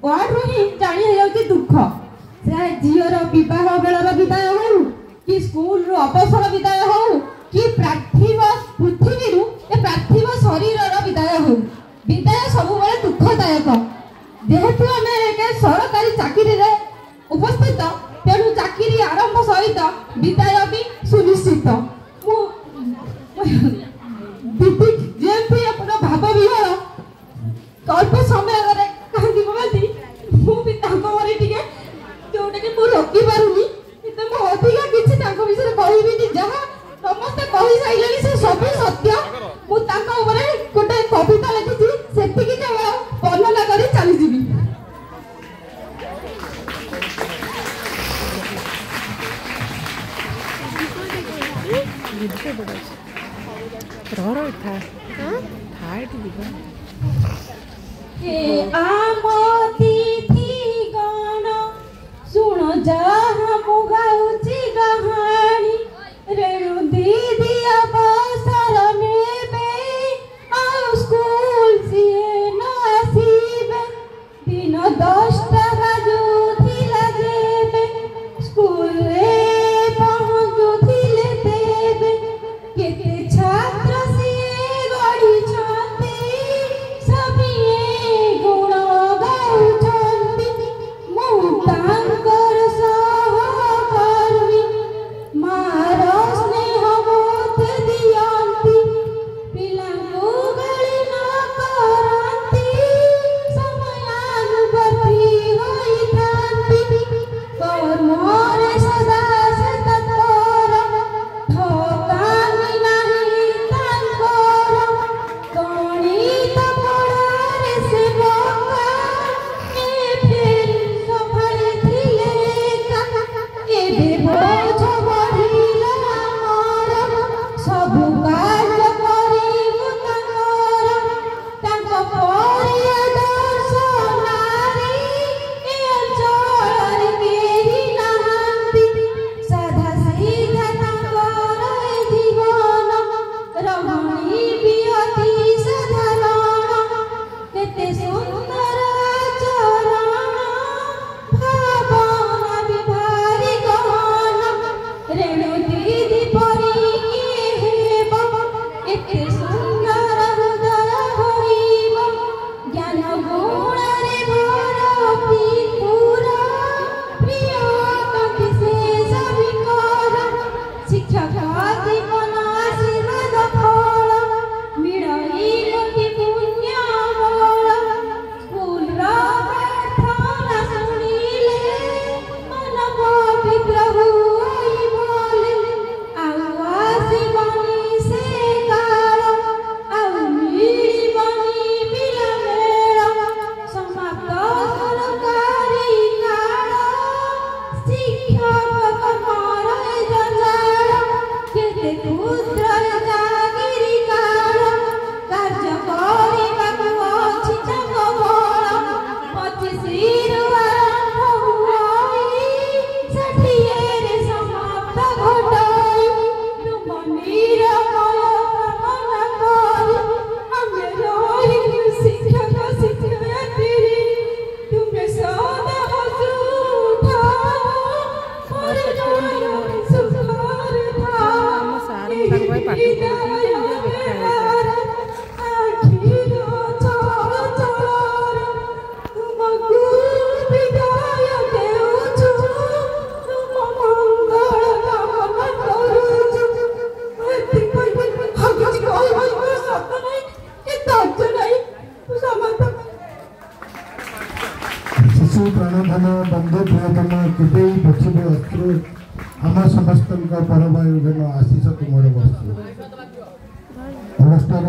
Ward रू ही जानी है दुख से झीर बह बेलर विदाय हो कि स्कूल रू अवसर विदाय हो कि पार्थिव पृथ्वी ए पार्थिव शरीर विदाय हो विदाय सब दुखदायक जेहेतु आम एक सरकारी चाकरी रे उपस्थित तेणु चाकरी आरंभ सहित विदाय भी सुनिश्चित दीदी जेमती अपना भाव विहर अल्प समय कहीं कहती मुझे जोटा कि मुझे रोकी पारूनी अधिका किसी विषय कहबी जहाँ समस्ते कही सारे से सब सत्य मुझे गोटे कविता लिखी से वर्णना कर चलीजी सुन जहाँ मुगाउची कहानी रेणु दीदी अवसर नेबे आ स्कूल सिए न आसीबे दिन 10टा बाजुथिला जेबे स्कूल रे पहुँचुथिले तेबे केते छात्र सिए गढ़ी छाती सबिए गुण गाउछंती मु तांकर सहकर्मी मार स्नेह बोध दियंती पिलांकु गाली न करंती समयानुवर्ती होइथांती कर्मरे सदा से तत्पर ठकानी नाही तांकर गणित पढ़ारे से बका ए फेल सफल थिले एबे बोझ बढ़िला हमर सब कार्य करिबु तांकर परिआदर्श नारी ए अंचल केही नाहांती साधा सीधा तांकर जीवन रमणी बियति साधारण केते सुंदर आचरण भावना विभारी गहन रेणु दीदी परी किए हेब एते सुंदर हृदय होइब ज्ञान गुणरे भरती पूरा प्रिय कवि से सविकर शिक्षक जीवन आशीर्वाद फल मिळई लोकी पुण्य बल स्कूल प्रार्थना शुणिले मन पवित्र हुई बोले आउ आसीबनी से काल आउ मिलिबनी पिला मेल समाप्त सरकारी काल शिक्षक कमर जंजाल केते पुत्र जागिरी काल कार्य କରିବାକୁ ଅଛି ତାଙ୍କ ବଳ 25ରୁ ଆରମ୍ଭ ହୁଅଇ 60ରେ ସମାପ୍ତ ଘଟାଇ ତୁମ ନିରମୟ କାମନା କରି ଆମେ ରହିଲୁ ଶିକ୍ଷକ ଶିକ୍ଷୟିତ୍ରୀ ତୁମେ ସଦା ହସୁଥାଅ ପରିବାର ସୁଖରେ ଥାଅ ଏହି ବିଦାୟ ବେଳାରେ ଆଖିର ଚଳ ଚଳରେ ତୁମକୁ ବିଦାୟ ଦେଉଛୁ ତୁମ ମଙ୍ଗଳ କାମନା କରୁଛୁ ଏଥିପାଇଁ ଆଉ କିଛି କହିବାକୁ ଶବ୍ଦ ନାହିଁ କି ଧୈର୍ଯ୍ୟ ନାହିଁ ସମସ୍ତ शिशु प्राणधन बंधु प्रियतम केबे पछिबे अश्रु आम समस्त परवायुजन आशीष तुमर बस्तु अगस्टर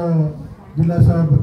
जिला सभापति।